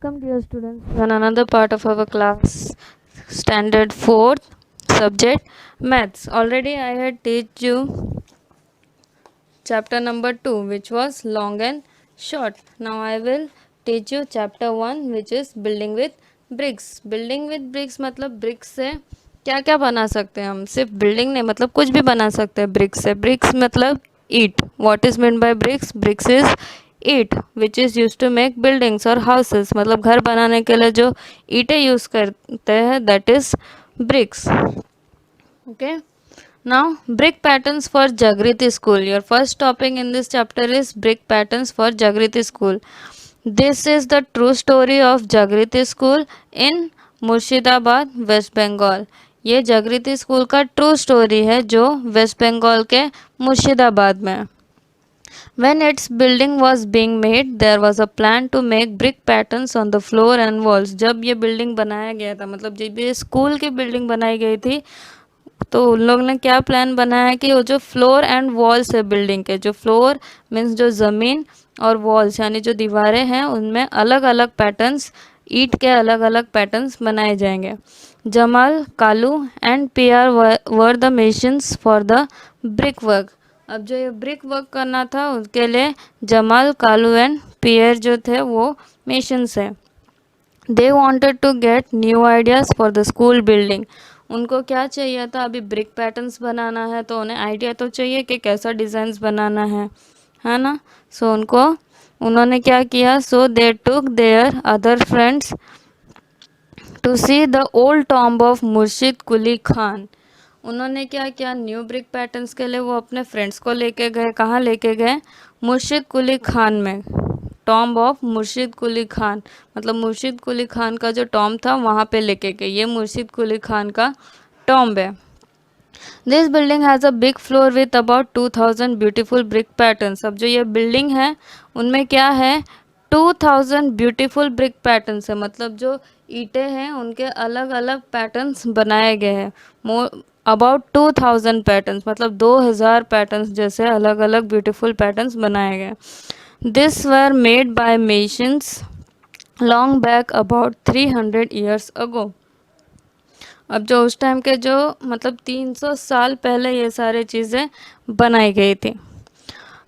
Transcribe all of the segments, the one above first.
Welcome dear students to another part of our class, standard 4th subject maths. Already I had teach you chapter number 2 which was long and short. Now I will teach you chapter 1 which is building with bricks. Building with bricks मतलब bricks से क्या क्या बना सकते हैं हम. सिर्फ building नहीं, मतलब कुछ भी बना सकते हैं ब्रिक्स से. ब्रिक्स मतलब ईट. What is mean by bricks? Bricks is ईट which is use to make buildings और हाउसेस. मतलब घर बनाने के लिए जो ईंटें यूज़ करते हैं that is bricks. Okay. Now, brick patterns for Jagriti School. Your first topic in this chapter is brick patterns for Jagriti School. This is the true story of Jagriti School in Murshidabad, West Bengal. ये Jagriti school का true story है जो waste Bengal के मुर्शिदाबाद में. When its building was being made, there was a plan to make brick patterns on the floor and walls. जब ये building बनाया गया था, मतलब जब ये स्कूल की बिल्डिंग बनाई गई थी, तो उन लोग ने क्या प्लान बनाया कि वो जो फ्लोर एंड वॉल्स है बिल्डिंग के, जो फ्लोर मीन्स जो ज़मीन और वॉल्स यानी जो दीवारें हैं उनमें अलग अलग पैटर्न्स, ईंट के अलग अलग पैटर्न्स बनाए जाएंगे. Jamal, Kalu and Piare were the masons for the brick work. अब जो ये ब्रिक वर्क करना था उसके लिए जमाल, कालू एंड पियर जो थे वो मेशंस है. They wanted to get new ideas for the school building. उनको क्या चाहिए था, अभी ब्रिक पैटर्न्स बनाना है तो उन्हें आइडिया तो चाहिए कि कैसा डिज़ाइंस बनाना है ना. सो उन्होंने क्या किया, so they took their other friends to see the old tomb of Murshid Quli Khan. उन्होंने क्या किया, न्यू ब्रिक पैटर्न्स के लिए वो अपने फ्रेंड्स को लेके गए. कहाँ लेके गए? मुर्शिद कुली खान में. टॉम्ब ऑफ मुर्शिद कुली खान मतलब मुर्शिद कुली खान का जो टॉम्ब था वहाँ पे लेके गए. ये मुर्शिद कुली खान का टॉम्ब है. This building has a big floor with about 2000 beautiful brick patterns. अब जो ये बिल्डिंग है उनमें क्या है, 2000 ब्यूटीफुल ब्रिक पैटर्न्स है. मतलब जो ईंटें हैं उनके अलग अलग पैटर्न्स बनाए गए हैं. अबाउट 2000 पैटर्न्स मतलब 2000 पैटर्न्स जैसे अलग अलग ब्यूटीफुल पैटर्न्स बनाए गए. This were made by masons long back about 300 years ago. अब जो उस टाइम के जो मतलब 300 साल पहले ये सारे चीज़ें बनाई गई थी.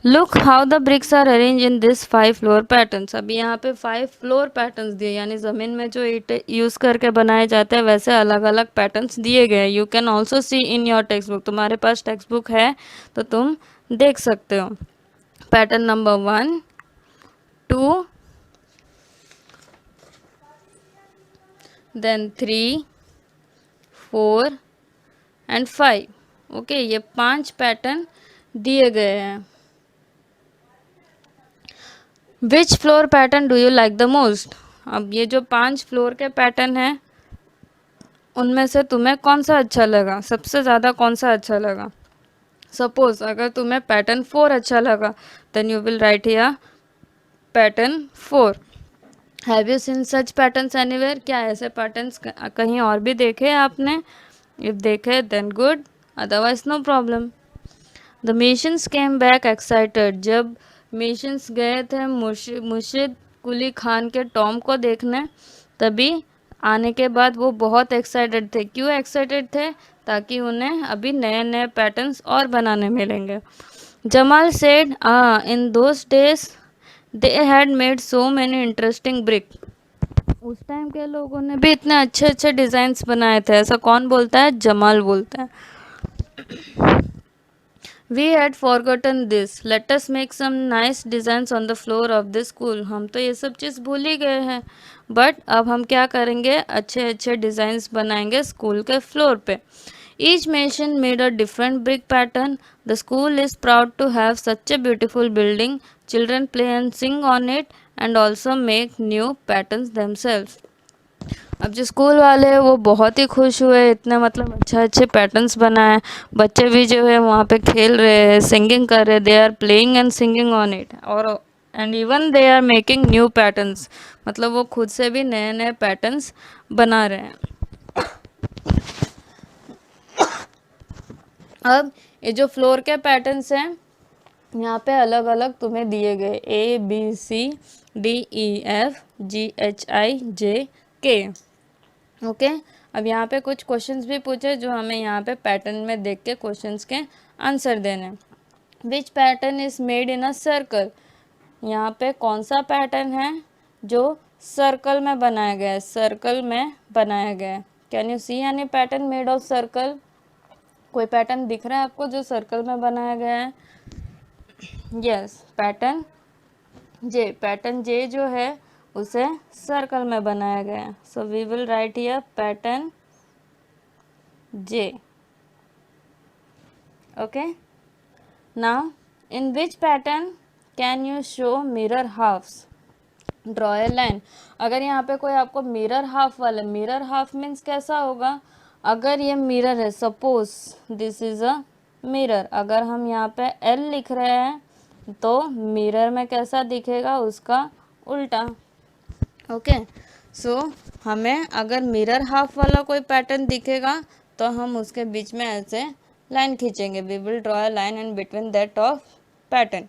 Look how the bricks are arrange in this 5 floor patterns. अभी यहाँ पे 5 फ्लोर पैटर्न्स दिए, यानी ज़मीन में जो ईंटें यूज़ करके बनाए जाते हैं वैसे अलग अलग पैटर्न्स दिए गए. You can also see in your text book. तुम्हारे पास टेक्स्ट बुक है तो तुम देख सकते हो. Pattern number 1, 2, then 3, 4 and 5. Okay, ये 5 पैटर्न दिए गए हैं. Which floor pattern do you like the most. अब ये जो 5 फ्लोर के पैटर्न हैं उनमें से तुम्हें कौन सा अच्छा लगा, सबसे ज़्यादा कौन सा अच्छा लगा. सपोज अगर तुम्हें पैटर्न 4 अच्छा लगा then you will write here pattern 4. Have you seen such patterns anywhere. क्या ऐसे पैटर्न्स कहीं और भी देखे आपने? इफ देखे then good, otherwise no problem. The masons came back excited. जब मेशंस गए थे मुर्शिद कुली खान के टॉम्ब को देखने, तभी आने के बाद वो बहुत एक्साइटेड थे. क्यों एक्साइटेड थे? ताकि उन्हें अभी नए नए पैटर्न्स और बनाने मिलेंगे. Jamal said in those days they had made so many interesting brick. उस टाइम के लोगों ने भी इतने अच्छे अच्छे डिज़ाइंस बनाए थे. ऐसा कौन बोलता है? जमाल बोलता है. We had forgotten this. Let us make some nice designs on the floor of the school. हम तो ये सब चीज़ भूल ही गए हैं, बट अब हम क्या करेंगे, अच्छे अच्छे डिज़ाइंस बनाएंगे स्कूल के फ्लोर पे. Each mason made a different brick pattern. The school is proud to have such a beautiful building. Children play and sing on it and also make new patterns themselves. अब जो school वाले हैं वो बहुत ही खुश हुए, इतने मतलब अच्छे अच्छे पैटर्न्स बनाए. बच्चे भी जो है वहाँ पे खेल रहे हैं, सिंगिंग कर रहे, they are playing and singing on it, और and even they are making new patterns. मतलब वो खुद से भी नए नए पैटर्न्स बना रहे हैं. अब ये जो फ्लोर के पैटर्न्स हैं यहाँ पे अलग अलग तुम्हें दिए गए A B C D E F GHIJK। Okay, अब यहाँ पे कुछ क्वेश्चंस भी पूछे जो हमें यहाँ पे पैटर्न में देख के क्वेश्चंस के आंसर देने। Which pattern is made in a circle, यहाँ पे कौन सा पैटर्न है जो सर्कल में बनाया गया है, सर्कल में बनाया गया है। Can you see any pattern made of circle, कोई पैटर्न दिख रहा है आपको जो सर्कल में बनाया गया है? यस, पैटर्न जे जो है उसे सर्कल में बनाया गया है। So we will write here pattern J. Okay, now in which pattern can you show mirror halves, draw a line. अगर यहाँ पे कोई आपको मिरर हाफ वाला, मिरर हाफ मीन्स कैसा होगा, अगर ये मिरर है, suppose this is a mirror, अगर हम यहाँ पे एल लिख रहे हैं तो मिरर में कैसा दिखेगा, उसका उल्टा। ओके, सो हमें अगर मिरर हाफ वाला कोई पैटर्न दिखेगा तो हम उसके बीच में ऐसे लाइन खींचेंगे। We will draw a line in between that of pattern.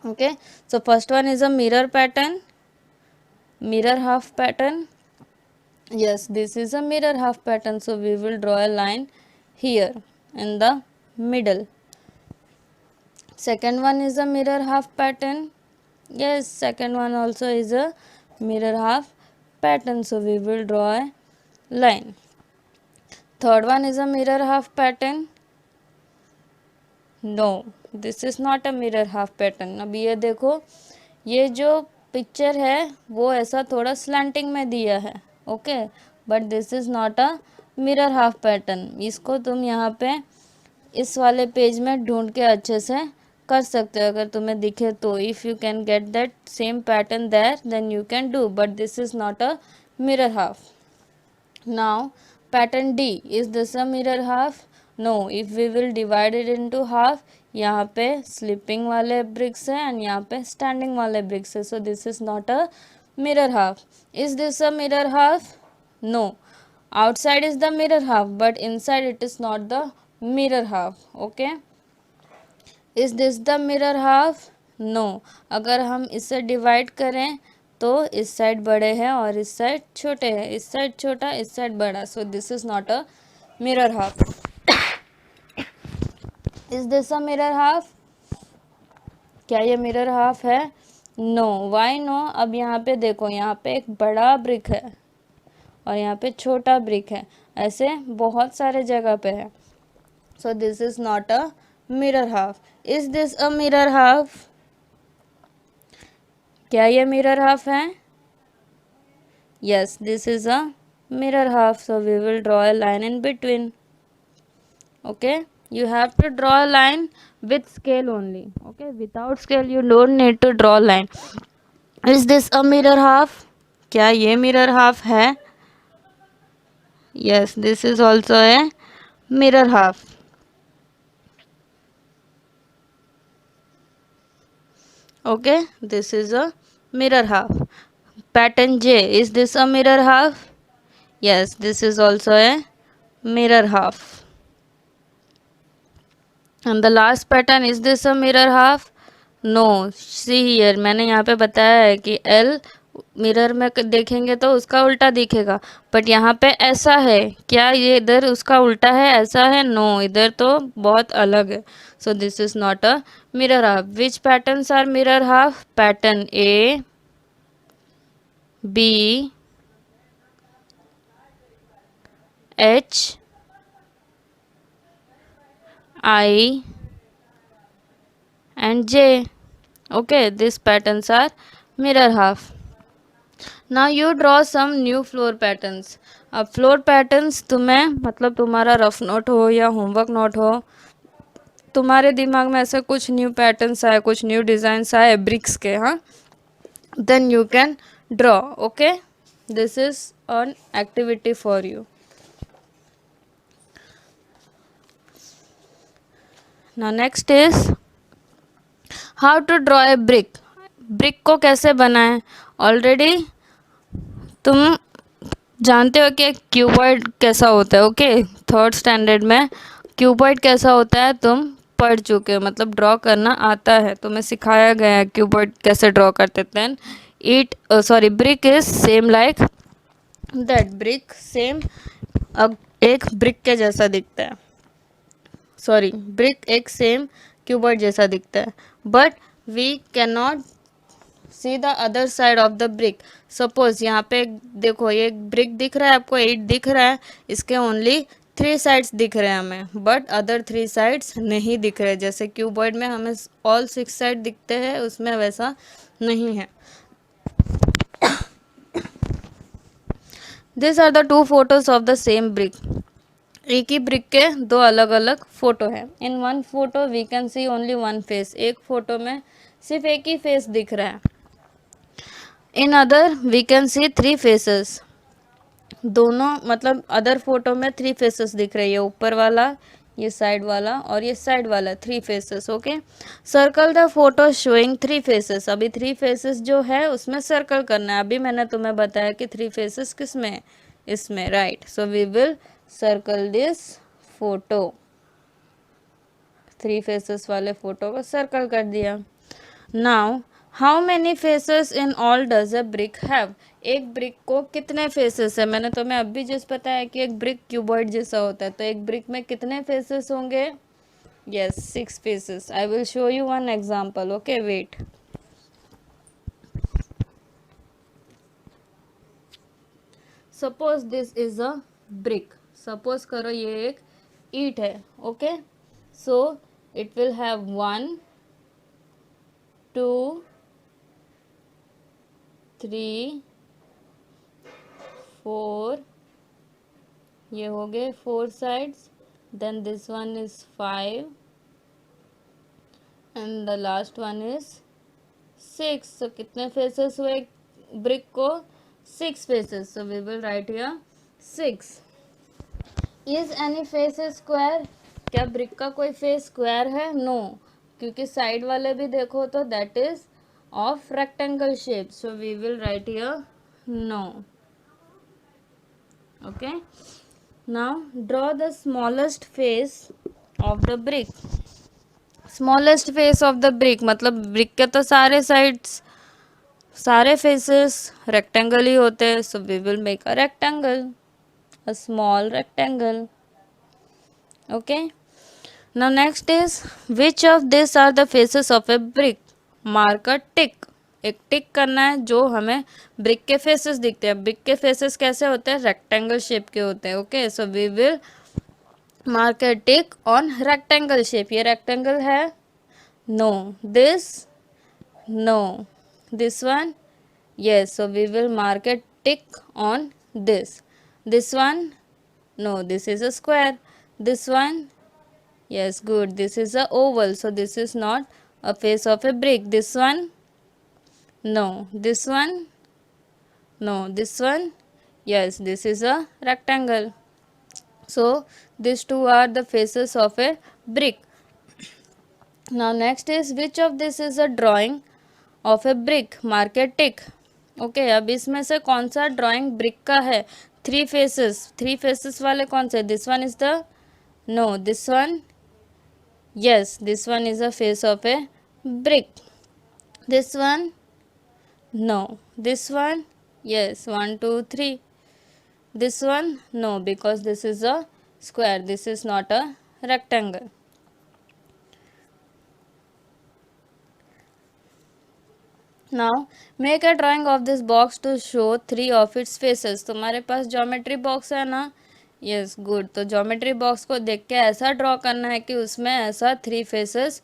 Okay, so first one is a mirror pattern, mirror half pattern. Yes, this is a mirror half pattern, so we will draw a line here in the middle. Second one is a mirror half pattern. Yes, second one also is a mirror half pattern, so we will draw a line. Third one is a mirror half pattern. No, this is not a mirror half pattern. अब ये देखो, ये जो picture है वो ऐसा थोड़ा slanting में दिया है। Okay, but this is not a mirror half pattern. इसको तुम यहाँ पे इस वाले पेज में ढूंढ के अच्छे से कर सकते हो अगर तुम्हें दिखे तो। If you can get that same pattern there then you can do, but this is not a mirror half. Now pattern D, is this a mirror half? No, if we will divide it into half, यहाँ पे slipping वाले bricks है and यहाँ पे standing वाले bricks है, so this is not a mirror half. Is this a mirror half? No, outside is the mirror half but inside it is not the mirror half. Okay, is this the mirror half? No, अगर हम इसे divide करें तो इस side बड़े हैं और इस साइड छोटे हैं, इस साइड छोटा इस साइड बड़ा, so this is not a mirror half. Is this a mirror half? क्या ये मिरर हाफ है? No, why no? अब यहाँ पे देखो, यहाँ पे एक बड़ा ब्रिक है और यहाँ पे छोटा ब्रिक है, ऐसे बहुत सारे जगह पे है, so this is not a mirror half. Is this a mirror half? क्या ये मिरर हाफ है? Yes, this is a mirror half, so we will draw a line in between. Okay, you have to draw a line with scale only. Okay, without scale you don't need to draw line. Is this a mirror half? क्या ये mirror half है? Yes, this is also a mirror half. Okay, this is a mirror half. Pattern J, is this a mirror half? Yes, this is also a mirror half. And the last pattern, is this a mirror half? No, see here, मैंने यहाँ पे बताया है कि L mirror में देखेंगे तो उसका उल्टा दिखेगा, बट यहाँ पे ऐसा है, क्या ये इधर उसका उल्टा है, ऐसा है? नो, इधर तो बहुत अलग है, so this is not a mirror half. Which patterns are mirror half? Pattern A, B, H, I and J. Okay, these patterns are mirror half. Now you draw some new floor patterns. अब floor patterns तुम्हें, मतलब तुम्हारा rough note हो या homework note हो, तुम्हारे दिमाग में ऐसे कुछ न्यू पैटर्न्स आए, कुछ न्यू डिज़ाइंस आए ब्रिक्स के, हाँ, then you can draw. Okay, this is an activity for you. Now next is how to draw a brick. Brick को कैसे बनाएं? ऑलरेडी तुम जानते हो कि क्यूबॉइड कैसा होता है. ओके, थर्ड स्टैंडर्ड में क्यूबॉइड कैसा होता है तुम पढ़ चुके हो, मतलब ड्रॉ करना आता है, तुम्हें सिखाया गया है क्यूबॉइड कैसे ड्रॉ करते थे. brick is same like that. Brick same एक brick के जैसा दिखता है. ब्रिक एक सेम क्यूबॉइड जैसा दिखता है, but we can not see the other side of the brick. Suppose यहाँ पे देखो, ये ब्रिक दिख रहा है आपको, 8 दिख रहा है, इसके ओनली 3 साइड्स दिख रहे हैं हमें, बट अदर 3 साइड्स नहीं दिख रहे. जैसे क्यूबॉइड में हमें ऑल 6 साइड दिखते हैं, उसमें वैसा नहीं है. This are the 2 photos of the same brick. एक ही ब्रिक के 2 अलग अलग फोटो है. In one photo we can see only 1 face. एक फोटो में सिर्फ एक ही फेस दिख रहा है. In other we can see 3 faces. दोनों मतलब अदर फोटो में 3 फेसेस दिख रहे हैं. ये ऊपर वाला, ये साइड वाला और ये साइड वाला, 3 faces. Okay, circle the photo showing 3 faces. अभी 3 फेसेस जो है उसमें सर्कल करना है. अभी मैंने तुम्हें बताया कि 3 फेसेस किस में, इसमें, right. So we will circle this photo. 3 faces वाले फोटो को सर्कल कर दिया. Now how many faces in all does a brick have. एक ब्रिक को कितने फेसेस है. मैंने तुम्हें अभी जिस बताया कि एक ब्रिक क्यूबॉइड जैसा होता है, तो एक ब्रिक में कितने फेसेस होंगे. Yes, 6 faces. I will show you one example. Okay, wait. Suppose this is a brick. Suppose करो ये एक ईंट है. Okay, so it will have 1 2 3 4. ये हो गए 4 sides. Then this one is 5 and the last one is 6. So कितने faces हुए ब्रिक को. 6 faces. So we will write here 6. Is any face square. क्या ब्रिक का कोई फेस स्क्वायर है. नो, क्योंकि साइड वाले भी देखो तो that is of rectangle shape. So we will write here no. Okay, now draw the smallest face of the brick. Smallest face of the brick मतलब ब्रिक के तो सारे साइड्स, सारे फेसेस रेक्टेंगल ही होते हैं. So we will make a rectangle, a small rectangle. Okay, now next is which of these are the faces of a brick. Mark a tick. एक टिक करना है जो हमें ब्रिक के फेसेस दिखते हैं. ब्रिक के फेसेस कैसे होते हैं, रेक्टेंगल शेप के होते हैं. Okay, so we will mark a tick on rectangle shape. ये रेक्टेंगल है. No, this, no, this one, yes. So we will mark a tick on this. This one, no, this is a square. This one, yes, good, this is a oval. So this is not a face of a brick. This one, no. This one, no. This one, yes, this is a rectangle. So these two are the faces of a brick. Now next is which of this is a drawing of a brick. Mark a tick. Okay, अब इसमें से कौन सा drawing brick का है. 3 faces. 3 faces वाले कौन से. This one is the, no, this one, yes, this one is a face of a brick. This one, no. This one, yes, 1 2 3. This one, no, because this is a square. This is not a rectangle. Now make a drawing of this box to show 3 of its faces. तुम्हारे पास geometry box है ना. Yes, good. तो geometry box को देख के ऐसा draw करना है कि उसमें ऐसा 3 फेसेस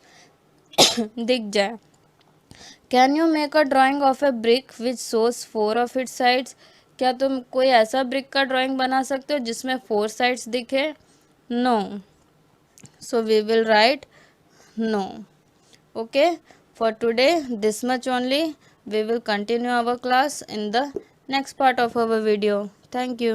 दिख जाए. Can you make a drying of a brick which shows 4 of its sides. क्या तुम कोई ऐसा ब्रिक का ड्राइंग बना सकते हो जिसमें 4 साइड्स दिखे. No. So we will write no. Okay, for today this much only. We will continue our class in the next part of our video. Thank you.